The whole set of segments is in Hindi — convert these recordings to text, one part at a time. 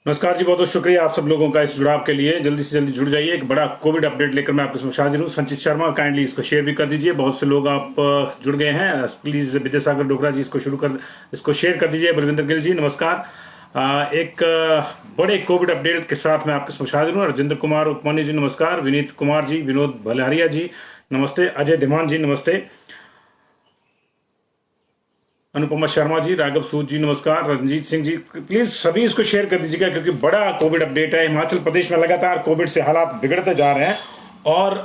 नमस्कार जी, बहुत बहुत शुक्रिया आप सब लोगों का इस जुड़ाव के लिए। जल्दी से जल्दी जुड़ जाइए। एक बड़ा कोविड अपडेट लेकर मैं आपके समक्ष हाजिर हूँ। संचित शर्मा, काइंडली इसको शेयर भी कर दीजिए। बहुत से लोग आप जुड़ गए हैं। प्लीज विद्यासागर डोगरा जी इसको शेयर कर दीजिए। बलविंदर गिल जी नमस्कार। एक बड़े कोविड अपडेट के साथ मैं आपके समक्ष हाजिर हूँ। राजेंद्र कुमार उपमन्यु जी नमस्कार। विनीत कुमार जी, विनोद भलहरिया जी नमस्ते। अजय धीमान जी नमस्ते। अनुपमा शर्मा जी, राघव सूद जी नमस्कार। रंजीत सिंह जी, प्लीज सभी इसको शेयर कर दीजिएगा क्योंकि बड़ा कोविड अपडेट है। हिमाचल प्रदेश में लगातार कोविड से हालात बिगड़ते जा रहे हैं और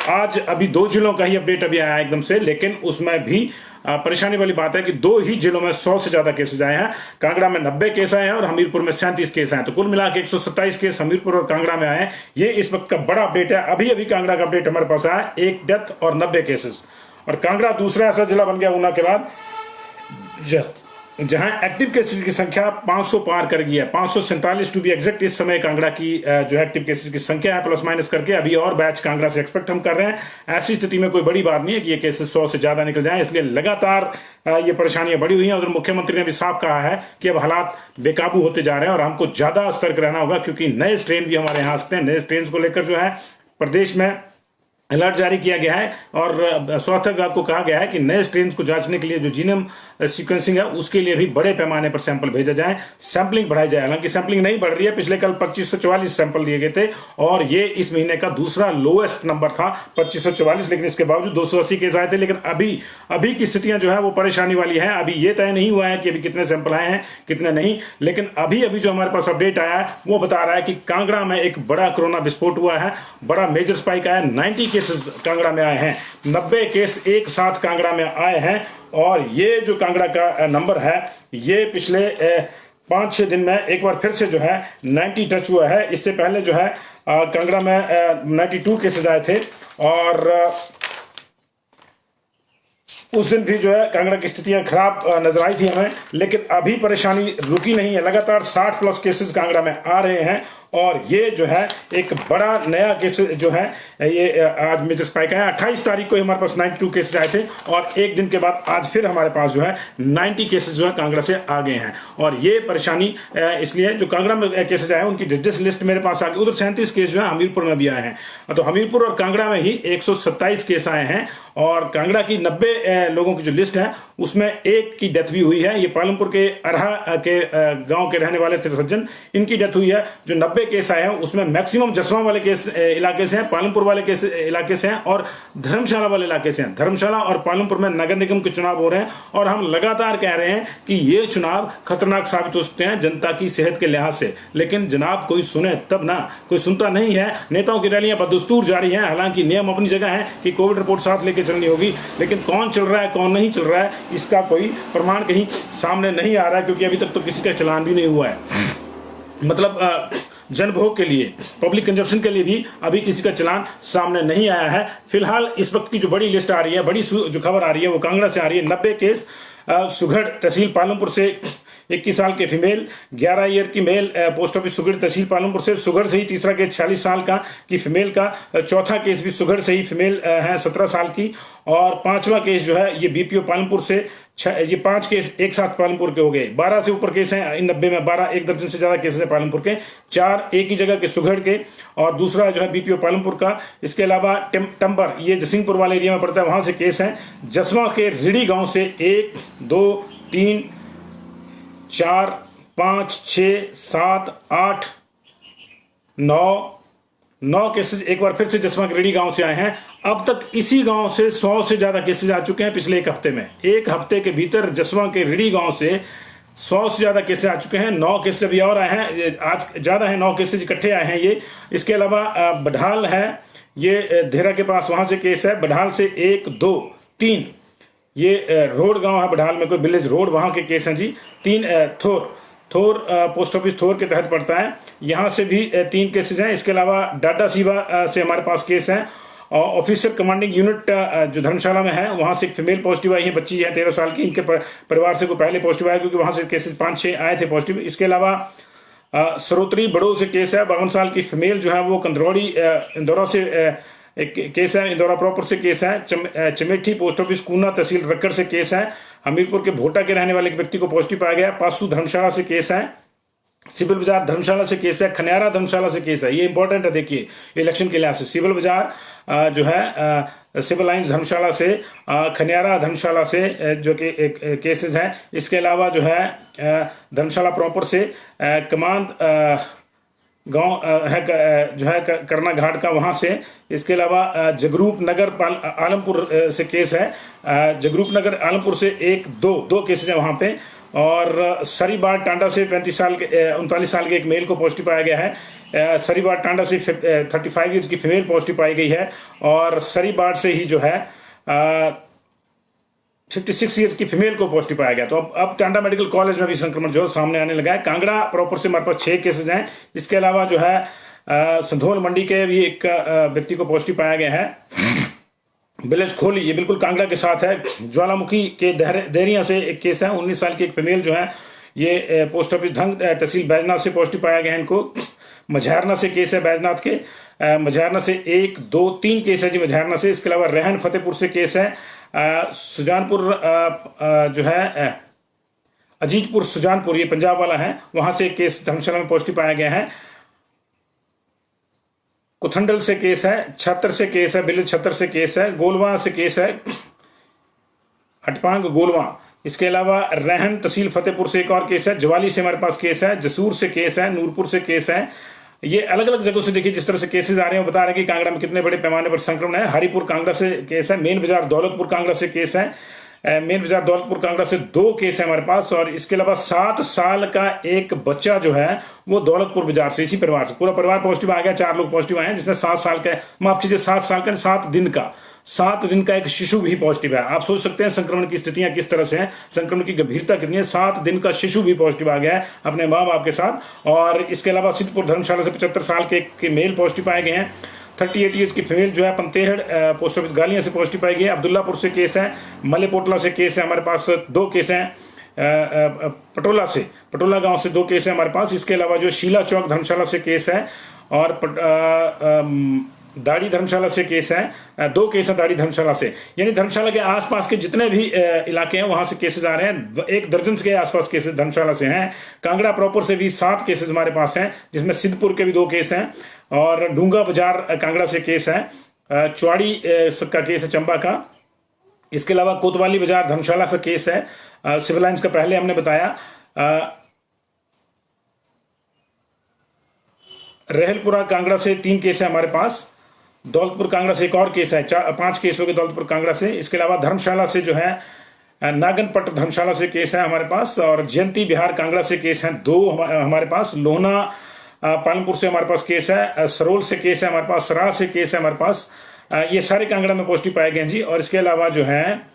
आज अभी 2 जिलों का ही अपडेट अभी आया एकदम से, लेकिन उसमें भी परेशानी वाली बात है कि 2 ही जिलों में 100 से ज्यादा केसेस आए हैं। कांगड़ा में 90 केस आए हैं और हमीरपुर में 37 केस आए हैं। तो कुल मिला के 127 केस हमीरपुर और कांगड़ा में आए हैं। ये इस वक्त का बड़ा अपडेट है। अभी अभी कांगड़ा का अपडेट हमारे पास आया, 1 डेथ और 90 केसेस। और कांगड़ा दूसरा ऐसा जिला बन गया ऊना के बाद जहां एक्टिव केसेस की संख्या 500 पार कर गई है। 547 टू बी एग्जैक्ट इस समय कांगड़ा की जो है एक्टिव केसेस की संख्या है, प्लस माइनस करके। अभी और बैच कांगड़ा से एक्सपेक्ट हम कर रहे हैं। ऐसी स्थिति में कोई बड़ी बात नहीं है कि ये केसेस 100 से ज्यादा निकल जाएं, इसलिए लगातार ये परेशानियां बढ़ी हुई हैं। उधर मुख्यमंत्री ने भी साफ कहा है कि अब हालात बेकाबू होते जा रहे हैं और हमको ज्यादा सतर्क रहना होगा क्योंकि नए स्ट्रेन भी हमारे यहाँ आ सकते हैं। नए स्ट्रेन को लेकर जो है प्रदेश में अलर्ट जारी किया गया है और स्वास्थ्य विभाग को कहा गया है कि नए स्ट्रेन को जांचने के लिए जो जीनोम सीक्वेंसिंग है उसके लिए भी बड़े पैमाने पर सैंपल भेजा जाए, सैंपलिंग बढ़ाई जाए। हालांकि सैंपलिंग नहीं बढ़ रही है। पिछले कल 2544 सैंपल दिए गए थे और ये इस महीने का दूसरा लोएस्ट नंबर था 2544, लेकिन इसके बावजूद 280 केस आए थे। लेकिन अभी की स्थितियां जो है वो परेशानी वाली है। अभी ये तय नहीं हुआ है कि अभी कितने सैंपल आए हैं कितने नहीं, लेकिन अभी जो हमारे पास अपडेट आया है वो बता रहा है कि कांगड़ा में एक बड़ा कोरोना विस्फोट हुआ है, बड़ा मेजर स्पाइक आया। 90 केसेस कांगड़ा में आए हैं, 90 केस एक साथ कांगड़ा में आए हैं और ये जो कांगड़ा का नंबर है ये पिछले 5-6 दिन में एक बार फिर से जो है 90 टच हुआ है। इससे पहले जो है कांगड़ा में 92 केसेस आए थे और उस दिन भी जो है कांगड़ा की स्थितियां खराब नजर आई थी हमें, लेकिन अभी परेशानी रुकी नहीं है। लगातार 60 प्लस केसेस कांगड़ा में आ रहे हैं और ये जो है एक बड़ा नया केस जो है ये आज मेजर स्पाइक है। 28 तारीख को हमारे पास 92 केसेस आए थे और एक दिन के बाद आज फिर हमारे पास जो है 90 केसेस जो है कांगड़ा से आ गए हैं। और ये परेशानी इसलिए जो कांगड़ा में केसेस आए उनकी डिटेल्स लिस्ट मेरे पास आ गई। उधर 37 केस जो है हमीरपुर में भी आए हैं। तो हमीरपुर और कांगड़ा में ही 127 केस आए हैं और कांगड़ा की 90 लोगों की जो लिस्ट है उसमें एक की डेथ भी हुई है। ये पालमपुर के अरहा के गांव के रहने वाले थे सज्जन, इनकी डेथ हुई है। जो 90 केस आए हैं उसमें मैक्सिमम जसवां वाले केस इलाके से हैं, पालमपुर वाले केस इलाके से हैं और धर्मशाला वाले इलाके से हैं। धर्मशाला और पालमपुर में नगर निगम के चुनाव हो रहे हैं और हम लगातार कह रहे हैं कि ये चुनाव खतरनाक साबित हो सकते हैं जनता की सेहत के लिहाज से। लेकिन जनाब कोई सुने तब ना, कोई सुनता नहीं है। नेताओं की रैलियां बदस्तूर जारी हैं। हालांकि नियम अपनी जगह है कि कोविड रिपोर्ट साथ लेके चलनी होगी, लेकिन कौन चल रहा है कौन नहीं चल रहा है इसका कोई प्रमाण कहीं सामने नहीं आ रहा है क्योंकि अभी तक तो किसी का चलान भी नहीं हुआ है। मतलब जनभोग के लिए, पब्लिक कंजप्शन के लिए भी अभी किसी का चलान सामने नहीं आया है। फिलहाल इस वक्त की जो बड़ी लिस्ट आ रही है, बड़ी जो खबर आ रही है वो कांगड़ा से आ रही है। 90 केस सुगढ़ तहसील पालमपुर से 21 साल के फीमेल, 11 ईयर की मेल पोस्ट ऑफिस सुगढ़ तहसील पालमपुर से। सुगढ़ से ही तीसरा केस 46 साल का की फीमेल का, चौथा केस भी सुगढ़ से ही फीमेल है 17 साल की और 5वां केस जो है ये बीपीओ पालमपुर से। ये 5 केस एक साथ पालमपुर के हो गए। 12 से ऊपर केस हैं इन 90 में। 12 एक दर्जन से ज्यादा केसेस हैं पालमपुर के, 4 एक ही जगह के सुगढ़ के और दूसरा जो है बीपीओ पालमपुर का। इसके अलावा टंबर ये जसिंहपुर वाले एरिया में पड़ता है, वहां से केस हैं। जसवा के रिड़ी गांव से 1 2 3 4 5 6 7 8 9 केसेस एक बार फिर से जसवा के रेडी गांव से आए हैं। अब तक इसी गांव से 100 से ज्यादा केसेस आ चुके हैं पिछले एक हफ्ते में। एक हफ्ते के भीतर जसवा के रेडी गांव से 100 से ज्यादा केसेस आ चुके हैं। 9 केसेस अभी और आए हैं, आज ज्यादा है, 9 केसेस इकट्ठे आए हैं ये। इसके अलावा बढाल है, ये धेरा के पास, वहां से केस है। बढाल से 1 2 3 ये रोड गांव है बढाल में, कोई विलेज रोड, वहां के केस हैं जी। 3 थोर पोस्ट ऑफिस थोर के तहत पड़ता है, यहां से भी 3 केसेस हैं। इसके अलावा डाटा सीवा से हमारे पास केस हैं। ऑफिसर कमांडिंग यूनिट जो धर्मशाला में है वहां से एक फीमेल पॉजिटिव आई है, बच्ची है 13 साल की। इनके परिवार से कोई पहले पॉजिटिव आया क्योंकि वहां से केसेस 5-6 आए थे पॉजिटिव। इसके अलावा सरोत्री बड़ो से केस है, 52 साल की फीमेल जो है वो कंदरौड़ी इंदौरा से एक केस है, इंदौरा प्रॉपर से केस है। चमेठी पोस्ट ऑफिस कूना तहसील रक्कड़ से केस है। हमीरपुर के भोटा के रहने वाले एक व्यक्ति को पॉजिटिव पाया गया। पासू धर्मशाला से केस है। सिविल बाजार धर्मशाला से केस है, खनियारा धर्मशाला से केस है। ये इंपॉर्टेंट है, देखिए इलेक्शन के लिहाज से। सिविल बाजार जो है सिविल लाइंस धर्मशाला से, खनियारा धर्मशाला से जो कि केसेस हैं। इसके अलावा जो है धर्मशाला प्रॉपर से कमांद गांव है जो है करना घाट का, वहां से। इसके अलावा जगरूप नगर आलमपुर से केस है। जगरूप नगर आलमपुर से दो केसेस है वहां पे। और सरीबाग टांडा से 39 साल के एक मेल को पॉजिटिव पाया गया है। सरीबाग टांडा से 35 ईयर्स की फीमेल पॉजिटिव पाई गई है। और सरीबाग से ही जो है 56 ईयर्स की फीमेल को पॉजिटिव पाया गया। तो अब टांडा मेडिकल कॉलेज में भी संक्रमण जो सामने आने लगा है। कांगड़ा प्रॉपर से हमारे पास 6 केसेस हैं। इसके अलावा जो है संधोल मंडी के भी एक व्यक्ति को पॉजिटिव पाया गया है। विलेज खोली, ये बिल्कुल कांगड़ा के साथ है। ज्वालामुखी के देहरिया से एक केस है। 19 साल की एक फीमेल जो है, ये पोस्ट ऑफिस धंग तहसील बैजनाथ से पॉजिटिव पाया गया है इनको। मझारना से केस है बैजनाथ के। मझारना से 1, 2, 3 केस है जी मझारना से। इसके अलावा रेहन फतेहपुर से केस है। सुजानपुर जो है अजीतपुर सुजानपुर, ये पंजाब वाला है, वहां से एक केस धर्मशाला में पॉजिटिव पाया गया है। कुथंडल से केस है। छतर से केस है। बिल छतर से केस है। गोलवा से केस है, हटपांग गोलवा। इसके अलावा रहन तहसील फतेहपुर से एक और केस है। जवाली से हमारे पास केस है। जसूर से केस है। नूरपुर से केस है। ये अलग अलग जगहों से देखिए जिस तरह से केसेस आ रहे हैं, बता रहे हैं कि कांगड़ा में कितने बड़े पैमाने पर संक्रमण है। हरिपुर कांगड़ा से केस है। मेन बाजार दौलतपुर कांगड़ा से केस है। मेन बाजार दौलतपुर कांगड़ा से 2 केस है हमारे पास। और इसके अलावा 7 साल का एक बच्चा जो है वो दौलतपुर बाजार से, इसी परिवार से, पूरा परिवार पॉजिटिव आ गया। 4 लोग पॉजिटिव आए हैं, जिसमें 7 साल का, माफ कीजिए 7 साल का 7 दिन का एक शिशु भी पॉजिटिव है। आप सोच सकते हैं संक्रमण की स्थितियां किस तरह से हैं, संक्रमण की गंभीरता कितनी है। 7 दिन का शिशु भी पॉजिटिव आ गया है अपने माँ बाप के साथ। और इसके अलावा सिद्धपुर धर्मशाला से 75 साल के एक मेल पॉजिटिव पाए गए हैं। 38 ईयर्स की फीमेल जो है पंतेहड़ पोस्ट ऑफिस गालियां से पॉजिटिव पाई गई है। अब्दुल्लापुर से केस है। मलेपोटला से केस है हमारे पास 2 केस हैं। पटोला गांव से 2 केस है हमारे पास। इसके अलावा जो शीला चौक धर्मशाला से केस है। और दाड़ी धर्मशाला से केस है। 2 केस है दाड़ी धर्मशाला से। यानी धर्मशाला के आसपास के जितने भी इलाके हैं वहां से केसेस आ रहे हैं। 1 दर्जन के आसपास केसेस धर्मशाला से हैं। कांगड़ा प्रॉपर से भी 7 केसेस हमारे पास हैं, जिसमें सिद्धपुर के भी 2 केस हैं। और डूंगा बाजार कांगड़ा से केस है। चौड़ी का केस है चंबा का। इसके अलावा कोतवाली बाजार धर्मशाला से केस है। सिविल लाइंस का पहले हमने बताया। रेहलपुरा कांगड़ा से 3 केस है हमारे पास। दौलतपुर कांगड़ा से एक और केस है। 5 केस हो गए दौलतपुर कांगड़ा से। इसके अलावा धर्मशाला से जो है नागनपट धर्मशाला से केस है हमारे पास। और जयंती बिहार कांगड़ा से केस है 2 हमारे पास। लोहना पालमपुर से हमारे पास केस है। सरोल से केस है हमारे पास। सराह से केस है हमारे पास। ये सारे कांगड़ा में पॉजिटिव पाए गए जी। और इसके अलावा जो है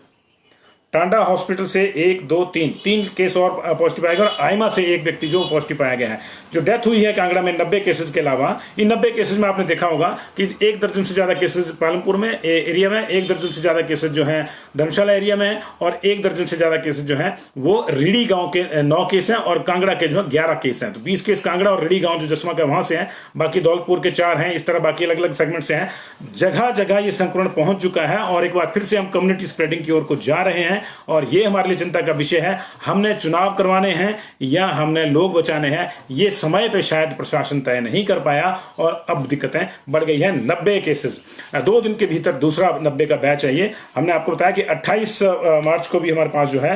टांडा हॉस्पिटल से 1, 2, 3 केस और पॉजिटिव आएगा। और आइमा से एक व्यक्ति जो पॉजिटिव पाया गया है। जो डेथ हुई है कांगड़ा में 90 केसेस के अलावा, इन 90 केसेस में आपने देखा होगा कि 1 दर्जन से ज्यादा केसेस पालमपुर में एरिया में, 1 दर्जन से ज्यादा केसेस जो है धर्मशाला एरिया में, और 1 दर्जन से ज्यादा केसेस जो है वो रीडी गांव के 9 केस हैं। और कांगड़ा के जो है 11 केस हैं। तो 20 केस कांगड़ा और रीडी गांव जो जसवा का वहां से है। बाकी दौलतपुर के 4 हैं। इस तरह बाकी अलग अलग सेगमेंट से हैं। जगह जगह ये संक्रमण पहुंच चुका है। और एक बार फिर से हम कम्युनिटी स्प्रेडिंग की ओर को जा रहे हैं। और ये हमारे लिए चिंता का विषय है। हमने चुनाव करवाने हैं या हमने लोग बचाने हैं, ये समय पे शायद प्रशासन तय नहीं कर पाया। और अब दिक्कतें बढ़ गई हैं। 90 केसेस 2 दिन के भीतर दूसरा 90 का बैच है ये। हमने आपको बताया कि 28 मार्च को भी हमारे पास जो है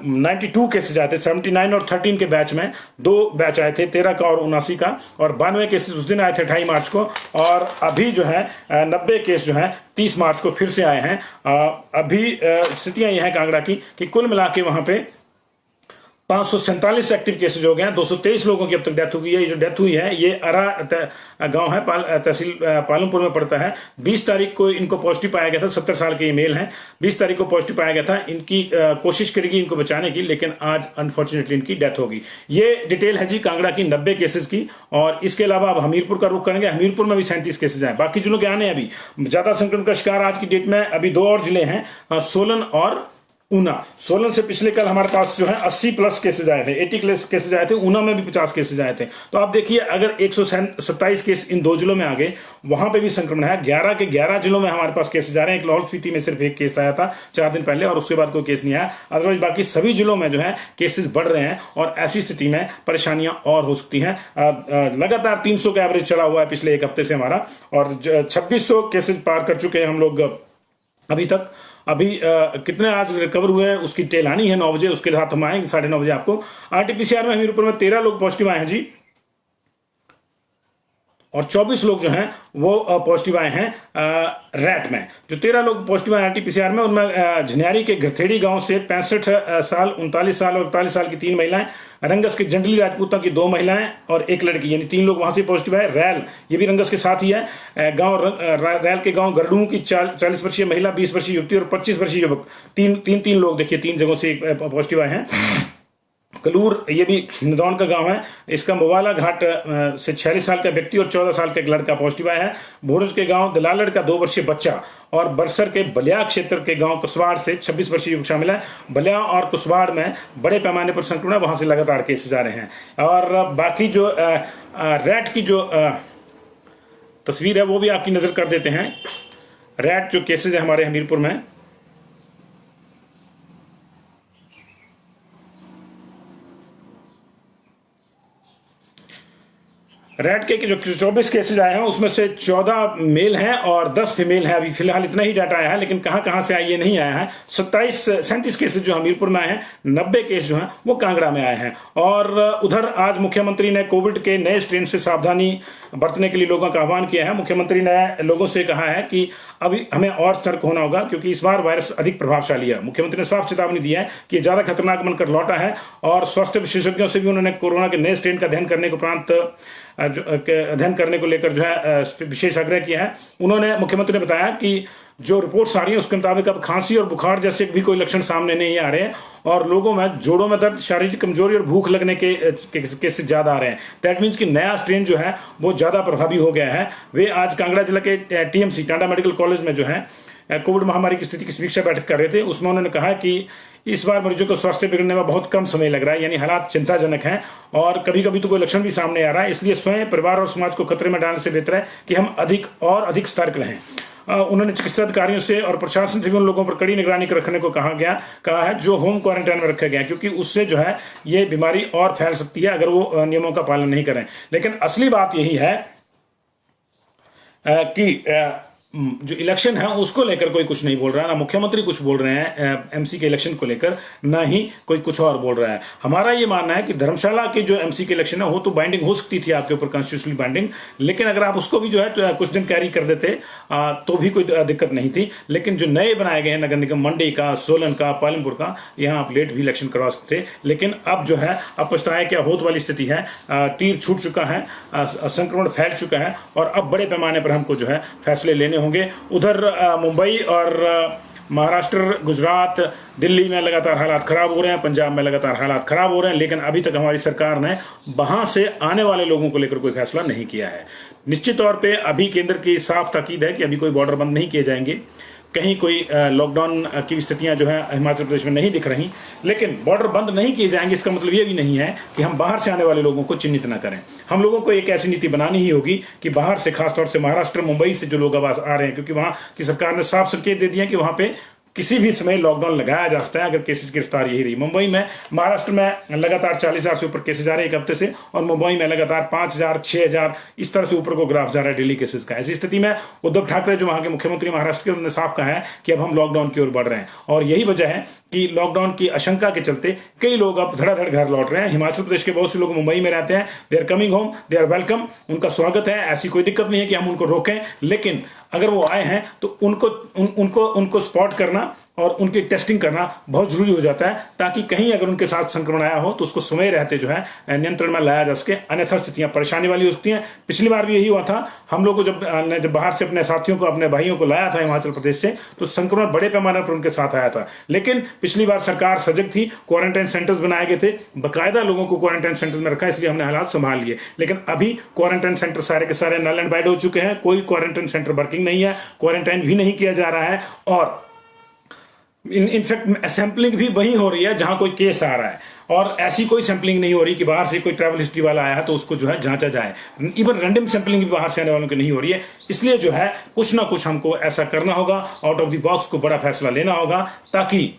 92 केसेस आए थे। 79 और 13 के बैच में 2 बैच आए थे, 13 का और 79 का। और 92 केसेस उस दिन आए थे 28 मार्च को। और अभी जो है 90 केस जो है 30 मार्च को फिर से आए हैं। अभी स्थितियां यह है कांगड़ा की कि कुल मिला के वहां पे 547 एक्टिव केसेज हो गए हैं। 223 लोगों की अब तक डेथ हुई है। ये जो डेथ हुई है ये अरा गांव है, तहसील पालमपुर में पड़ता है। 20 तारीख को इनको पॉजिटिव पाया गया था। 70 साल के मेल हैं। 20 तारीख को पॉजिटिव पाया गया था। इनकी कोशिश करेगी इनको बचाने की, लेकिन आज अनफॉर्चुनेटली इनकी डेथ होगी। ये डिटेल है जी कांगड़ा की 90 केसेज की। और इसके अलावा अब हमीरपुर का रुख करेंगे। हमीरपुर में भी 37 केसेज हैं। बाकी जिलों के आने अभी ज्यादा संक्रमण का शिकार आज की डेट में अभी 2 और जिले हैं, सोलन और ऊना, सोलन से पिछले कल हमारे पास जो है 80 प्लस केसेज आए थे, 80 केसेज आए थे। ऊना में भी 50 केसेज आए थे। तो आप देखिए, अगर 127 केस इन 2 जिलों में आ गए, वहां पे भी संक्रमण है। 11 के 11 जिलों में हमारे पास केसेज आ रहे हैं। एक लाहौल स्पीति में सिर्फ एक केस आया था 4 दिन पहले, और उसके बाद कोई केस नहीं आया। अदरवाइज बाकी सभी जिलों में जो है केसेज बढ़ रहे हैं, और ऐसी स्थिति में परेशानियां और हो सकती हैं। लगातार 300 का एवरेज चला हुआ है पिछले एक हफ्ते से हमारा, और 2600 केसेज पार कर चुके हैं हम लोग अभी तक। अभी कितने आज रिकवर हुए हैं उसकी टेल आनी है 9 बजे, उसके साथ हम आएंगे 9:30 बजे आपको। आरटीपीसीआर में हमीरपुर में 13 लोग पॉजिटिव आए हैं जी, और 24 लोग जो हैं वो पॉजिटिव आए हैं रैट में। जो 13 लोग पॉजिटिव आए आरटीपीसीआर में, उनमें झनियारी के गथेड़ी गांव से 65 साल, 39 साल और 41 साल की 3 महिलाएं, रंगस के जंडली राजपूता की 2 महिलाएं और 1 लड़की, यानी 3 लोग वहां से पॉजिटिव है। रैल, ये भी रंगस के साथ ही है। रैल के गांव गरडू की 40 वर्षीय महिला, 20 वर्षीय युवती और 25 वर्षीय युवक, तीन लोग देखिए 3 जगहों से पॉजिटिव आए हैं। कलूर, ये भी नदौन का गांव है, इसका मोवाला घाट से 46 साल का व्यक्ति और 14 साल का एक लड़का पॉजिटिव आया है। भोरज के गांव दलालड़ का 2 वर्षीय बच्चा, और बरसर के बलिया क्षेत्र के गांव कुसवाड़ से 26 वर्षीय युवक शामिल है। बलिया और कुसवाड़ में बड़े पैमाने पर संक्रमण है, वहां से लगातार केसेज आ रहे हैं। और बाकी जो रैट की जो तस्वीर है वो भी आपकी नजर कर देते हैं। रैट जो केसेज है हमारे हमीरपुर में, रैट के जो 24 केसेज आए हैं उसमें से 14 मेल हैं और 10 फीमेल हैं। अभी फिलहाल इतना ही डाटा आया है, लेकिन कहां कहां से आए ये नहीं आया है। 37 केसेज जो हमीरपुर में आए हैं, 90 केस जो हैं वो कांगड़ा में आए हैं। और उधर आज मुख्यमंत्री ने कोविड के नए स्ट्रेन से सावधानी बरतने के लिए लोगों का आह्वान किया है। मुख्यमंत्री ने लोगों से कहा है कि अभी हमें और सतर्क होना होगा, क्योंकि इस बार वायरस अधिक प्रभावशाली है। मुख्यमंत्री ने साफ चेतावनी दी है कि ज्यादा खतरनाक बनकर लौटा है, और स्वास्थ्य विशेषज्ञों से भी उन्होंने कोरोना के नए स्ट्रेन का अध्ययन करने को लेकर जो है विशेष आग्रह किया है। उन्होंने, मुख्यमंत्री ने बताया कि जो रिपोर्ट्स आ रही है उसके मुताबिक अब खांसी और बुखार जैसे भी कोई लक्षण सामने नहीं आ रहे हैं, और लोगों में जोड़ों में दर्द, शारीरिक कमजोरी और भूख लगने के केसेस ज्यादा आ रहे हैं। दैट मीन्स कि नया स्ट्रेन जो है वो ज्यादा प्रभावी हो गया है। वे आज कांगड़ा जिला के टीएमसी टांडा मेडिकल कॉलेज में जो है कोविड महामारी की स्थिति की समीक्षा बैठक कर रहे थे। उसमें उन्होंने कहा कि इस बार मरीजों को स्वास्थ्य बिगड़ने में बहुत कम समय लग रहा है, यानी हालात चिंताजनक हैं, और कभी कभी तो कोई लक्षण भी सामने आ रहा है। इसलिए स्वयं, परिवार और समाज को खतरे में डालने से बेहतर है कि हम अधिक सतर्क रहें। उन्होंने चिकित्सा अधिकारियों से और प्रशासन से भी उन लोगों पर कड़ी निगरानी रखने को कहा है जो होम क्वारंटाइन में रखे गए हैं, क्योंकि उससे जो है ये बीमारी और फैल सकती है अगर वो नियमों का पालन नहीं करें। लेकिन असली बात यही है कि जो इलेक्शन है उसको लेकर कोई कुछ नहीं बोल रहा है। ना मुख्यमंत्री कुछ बोल रहे हैं एमसी के इलेक्शन को लेकर, ना ही कोई कुछ और बोल रहा है। हमारा ये मानना है कि धर्मशाला के जो एमसी के इलेक्शन है वो तो बाइंडिंग हो सकती थी आपके ऊपर, कॉन्स्टिट्यूशनल बाइंडिंग, लेकिन अगर आप उसको भी जो है तो कुछ दिन कैरी कर देते तो भी कोई दिक्कत नहीं थी। लेकिन जो नए बनाए गए हैं नगर निगम मंडी का, सोलन का, पालमपुर का, यहाँ आप लेट भी इलेक्शन करवा सकते थे। लेकिन अब जो है अब पछताए क्या होत वाली स्थिति है। तीर छूट चुका है, संक्रमण फैल चुका है, और अब बड़े पैमाने पर हमको जो है फैसले लेने होंगे। उधर मुंबई और महाराष्ट्र, गुजरात, दिल्ली में लगातार हालात खराब हो रहे हैं, पंजाब में लगातार हालात खराब हो रहे हैं, लेकिन अभी तक हमारी सरकार ने वहां से आने वाले लोगों को लेकर कोई फैसला नहीं किया है। निश्चित तौर पे अभी केंद्र की साफ ताकीद है कि अभी कोई बॉर्डर बंद नहीं किए जाएंगे, कहीं कोई लॉकडाउन की स्थितियां जो है हिमाचल प्रदेश में नहीं दिख रही। लेकिन बॉर्डर बंद नहीं किए जाएंगे इसका मतलब ये भी नहीं है कि हम बाहर से आने वाले लोगों को चिन्हित न करें। हम लोगों को एक ऐसी नीति बनानी ही होगी कि बाहर से, खासतौर से महाराष्ट्र, मुंबई से जो लोग अब आ रहे हैं, क्योंकि वहां की सरकार ने साफ संकेत दे दिया कि वहां पे किसी भी समय लॉकडाउन लगाया जा सकता है अगर केसेस की रफ्तार यही रही। मुंबई में, महाराष्ट्र में लगातार 40,000 से ऊपर केसेस आ रहे हैं एक हफ्ते से, और मुंबई में लगातार 5,000, 6,000 इस तरह से ऊपर को ग्राफ जा रहा है डेली केसेस का। ऐसी स्थिति में उद्धव ठाकरे जो वहां के मुख्यमंत्री महाराष्ट्र के, उन्होंने साफ कहा है कि अब हम लॉकडाउन की ओर बढ़ रहे हैं, और यही वजह है कि लॉकडाउन की आशंका के चलते कई लोग अब धड़ाधड़ घर लौट रहे हैं। हिमाचल प्रदेश के बहुत से लोग मुंबई में रहते हैं, they are coming home, they are welcome, उनका स्वागत है, ऐसी कोई दिक्कत नहीं है कि हम उनको रोकें। लेकिन अगर वो आए हैं तो उनको स्पॉट करना और उनकी टेस्टिंग करना बहुत जरूरी हो जाता है, ताकि कहीं अगर उनके साथ संक्रमण आया हो तो उसको समय रहते जो है नियंत्रण में लाया जा सके, अन्यथा स्थितियां परेशानी वाली हो सकती हैं। पिछली बार भी यही हुआ था। हम लोग को जब बाहर से अपने साथियों को, अपने भाइयों को लाया था हिमाचल प्रदेश से, तो संक्रमण बड़े पैमाने पर उनके साथ आया था। लेकिन पिछली बार सरकार सजग थी, क्वारंटाइन सेंटर्स बनाए गए थे, बाकायदा लोगों को क्वारंटाइन सेंटर में रखा, इसलिए हमने हालात संभाल लिए। लेकिन अभी क्वारंटाइन सेंटर सारे के सारे नल एंड वाइड हो चुके हैं, कोई क्वारंटाइन सेंटर वर्किंग नहीं है, क्वारंटाइन भी नहीं किया जा रहा है। और इनफैक्ट सैंपलिंग भी वही हो रही है जहां कोई केस आ रहा है, और ऐसी कोई सैंपलिंग नहीं हो रही कि बाहर से कोई ट्रैवल हिस्ट्री वाला आया है तो उसको जो है जांचा जाए। इवन रैंडम सैंपलिंग भी बाहर से आने वालों की नहीं हो रही है। इसलिए जो है कुछ ना कुछ हमको ऐसा करना होगा, आउट ऑफ द बॉक्स को बड़ा फैसला लेना होगा, ताकि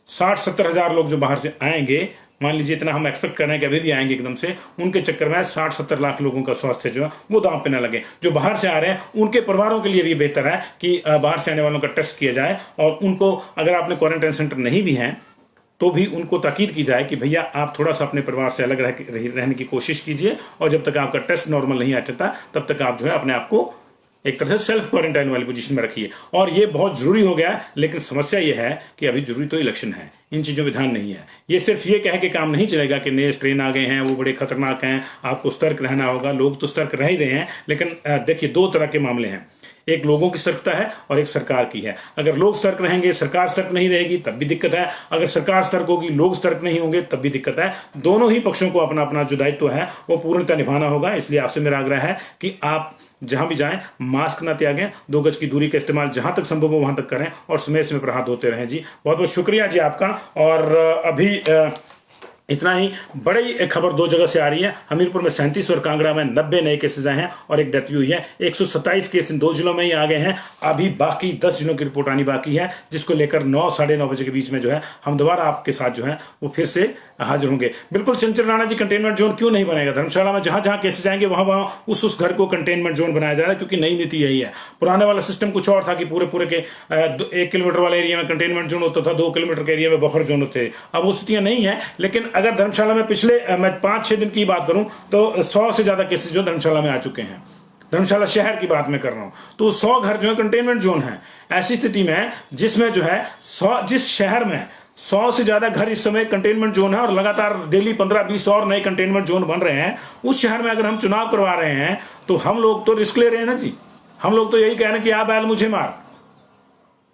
60-70 हजार लोग जो बाहर से आएंगे, मान लीजिए इतना हम एक्सपेक्ट कर रहे हैं कि अभी भी आएंगे एकदम से, उनके चक्कर में 60-70 लाख लोगों का स्वास्थ्य जो है वो दांव पे न लगे। जो बाहर से आ रहे हैं उनके परिवारों के लिए भी बेहतर है कि बाहर से आने वालों का टेस्ट किया जाए, और उनको अगर आपने क्वारंटाइन सेंटर नहीं भी हैं तो भी उनको ताकीद की जाए कि भैया आप थोड़ा सा अपने परिवार से अलग रहने की कोशिश कीजिए, और जब तक आपका टेस्ट नॉर्मल नहीं आ जाता तब तक आप जो है अपने आप को एक तरह से सेल्फ क्वारंटाइन वाली पोजीशन में रखिए। और ये बहुत जरूरी हो गया है, लेकिन समस्या ये है कि अभी जरूरी तो इलेक्शन है, इन चीजों पे ध्यान नहीं है। ये सिर्फ ये कह के काम नहीं चलेगा कि नए स्ट्रेन आ गए हैं, वो बड़े खतरनाक हैं, आपको सतर्क रहना होगा। लोग तो सतर्क रह ही रहे हैं, लेकिन देखिए दो तरह के मामले हैं, एक लोगों की सतर्कता है और एक सरकार की है। अगर लोग सतर्क रहेंगे, सरकार सतर्क नहीं रहेगी, तब भी दिक्कत है। अगर सरकार सतर्क होगी, लोग सतर्क नहीं होंगे, तब भी दिक्कत है। दोनों ही पक्षों को अपना अपना जो दायित्व है वो पूर्णतः निभाना होगा। इसलिए आपसे मेरा आग्रह है कि आप जहां भी जाएं मास्क न त्यागें, 2 गज की दूरी का इस्तेमाल जहां तक संभव हो वहां तक करें, और समय समय पर हाथ धोते रहें जी। बहुत बहुत शुक्रिया जी आपका। और अभी इतना ही। बड़ी खबर 2 जगह से आ रही है, हमीरपुर में 37 और कांगड़ा में 90 नए केसेस आए हैं और एक डेथ भी हुई है। 127 केस इन 2 जिलों में ही आ गए हैं। अभी बाकी 10 जिलों की रिपोर्ट आनी बाकी है, जिसको लेकर 9 साढ़े 9 बजे के बीच में जो है हम दोबारा आपके साथ जो है वो फिर से हाजिर होंगे। बिल्कुल चंचल राणा जी, कंटेनमेंट जोन क्यों नहीं बनेगा? धर्मशाला में जहां जहां केसेस आएंगे वहां वहां उस घर को कंटेनमेंट जोन बनाया जा रहा है, क्योंकि नई नीति यही है। पुराने वाला सिस्टम कुछ और था कि पूरे पूरे के 1 किलोमीटर वाले एरिया में कंटेनमेंट जोन होता था, 2 किलोमीटर के एरिया में बफर जोन होते थे। अब वो स्थितियां नहीं है। लेकिन अगर धर्मशाला में पिछले मैं 5-6 दिन की बात करूं तो 100 से ज्यादा केसेस जो धर्मशाला में आ चुके हैं। धर्मशाला शहर की बात मैं कर रहा हूं, तो 100 घर जो है कंटेनमेंट जोन है। ऐसी स्थिति में जिसमें जो है 100 जिस शहर में 100 से ज्यादा घर इस समय कंटेनमेंट जोन है और लगातार डेली 15-20 और नए कंटेनमेंट जोन बन रहे हैं, उस शहर में अगर हम चुनाव करवा रहे हैं तो हम लोग तो रिस्क ले रहे हैं ना जी। हम लोग तो यही कह रहे हैं कि आप बैल मुझे मार।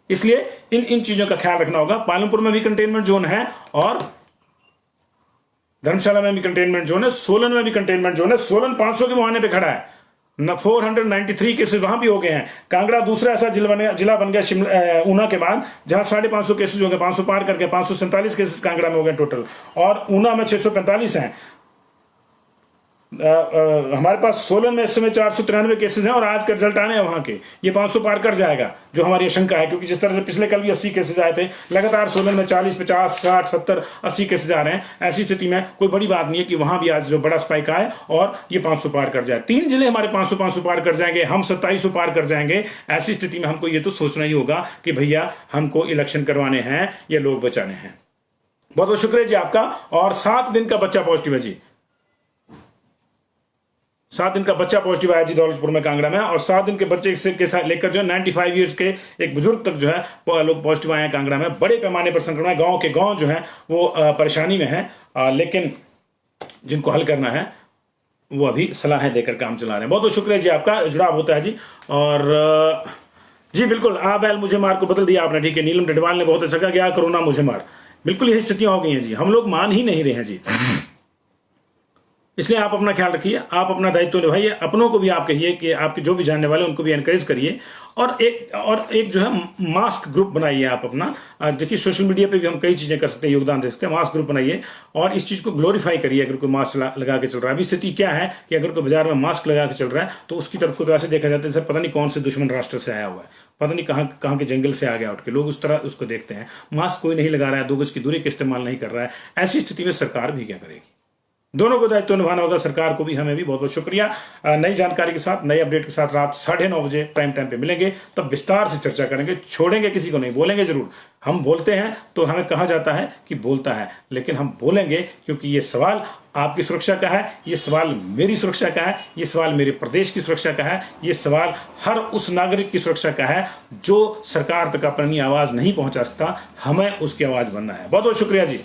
इसलिए इन चीजों का ख्याल रखना होगा। पालमपुर में भी कंटेनमेंट जोन है और धर्मशाला में भी कंटेनमेंट जोन है, सोलन में भी कंटेनमेंट जोन है। सोलन 500 के मुहाने पे खड़ा है, 493 केसेस वहां भी हो गए हैं। कांगड़ा दूसरा ऐसा जिला बन गया ऊना के बाद, जहां 550 केसेस हो गए, 500 पार करके 547 केसेस कांगड़ा में हो गए टोटल, और ऊना में 645 हैं। हमारे पास सोलन में इस समय 493 केसेस हैं और आज का रिजल्ट आने हैं वहां के, ये 500 पार कर जाएगा जो हमारी आशंका है। क्योंकि जिस तरह से पिछले कल भी 80 केसेस आए थे, लगातार सोलन में 40, 50, 60, 70, 80 केसेस आ रहे हैं। ऐसी स्थिति में कोई बड़ी बात नहीं है कि वहां भी आज जो बड़ा स्पाइक आए और ये 500 पार कर जाए। 3 जिले हमारे 500 पार कर जाएंगे, हम 2700 पार कर जाएंगे। ऐसी स्थिति में हमको ये तो सोचना ही होगा कि भैया हमको इलेक्शन करवाने हैं या लोग बचाने हैं। बहुत बहुत शुक्रिया जी आपका। और 7 दिन का बच्चा पॉजिटिव है जी, 7 दिन का बच्चा पॉजिटिव आया जी दौलतपुर में, कांगड़ा में। और 7 दिन के बच्चे के साथ लेकर जो है 95 ईयर्स के एक बुजुर्ग तक जो है लोग पॉजिटिव आए हैं कांगड़ा में। बड़े पैमाने पर संक्रमण है, गांव के गांव जो है वो परेशानी में है, लेकिन जिनको हल करना है वो अभी सलाहें देकर काम चला रहे हैं। बहुत बहुत शुक्रिया जी आपका, जुड़ाव होता है जी। और जी बिल्कुल, आ बैल मुझे मार को बदल दिया आपने, ठीक है। नीलम डडवाल ने बहुत अच्छा कहा, क्या कोरोना मुझे मार। बिल्कुल यही स्थितियां हो गई हैं जी, हम लोग मान ही नहीं रहे हैं जी। इसलिए आप अपना ख्याल रखिए, आप अपना दायित्व निभाइए। अपनों को भी आप कहिए कि आपके जो भी जानने वाले उनको भी एनकरेज करिए। और एक जो है मास्क ग्रुप बनाइए आप अपना। देखिए सोशल मीडिया पे भी हम कई चीजें कर सकते हैं, योगदान दे सकते हैं। मास्क ग्रुप बनाइए और इस चीज को ग्लोरीफाई करिए। अगर कोई मास्क लगा के चल रहा है, अभी स्थिति क्या है कि अगर कोई बाजार में मास्क लगा के चल रहा है तो उसकी तरफ को वैसे देखा जाता है सर पता नहीं कौन से दुश्मन राष्ट्र से आया हुआ है, पता नहीं कहाँ के जंगल से आ गया उठ के, लोग उस तरह उसको देखते हैं। मास्क कोई नहीं लगा रहा है, 2 गज की दूरी का इस्तेमाल नहीं कर रहा है। ऐसी स्थिति में सरकार भी क्या करेगी? दोनों को दायित्व निभाना होगा, सरकार को भी, हमें भी। बहुत बहुत शुक्रिया। नई जानकारी के साथ, नई अपडेट के साथ रात 9:30 बजे प्राइम टाइम पे मिलेंगे, तब विस्तार से चर्चा करेंगे। छोड़ेंगे किसी को नहीं, बोलेंगे जरूर। हम बोलते हैं तो हमें कहा जाता है कि बोलता है, लेकिन हम बोलेंगे क्योंकि ये सवाल आपकी सुरक्षा का है, ये सवाल मेरी सुरक्षा का है, ये सवाल मेरे प्रदेश की सुरक्षा का है, ये सवाल हर उस नागरिक की सुरक्षा का है जो सरकार तक अपनी आवाज नहीं पहुंचा सकता। हमें उसकी आवाज बनना है। बहुत बहुत शुक्रिया जी।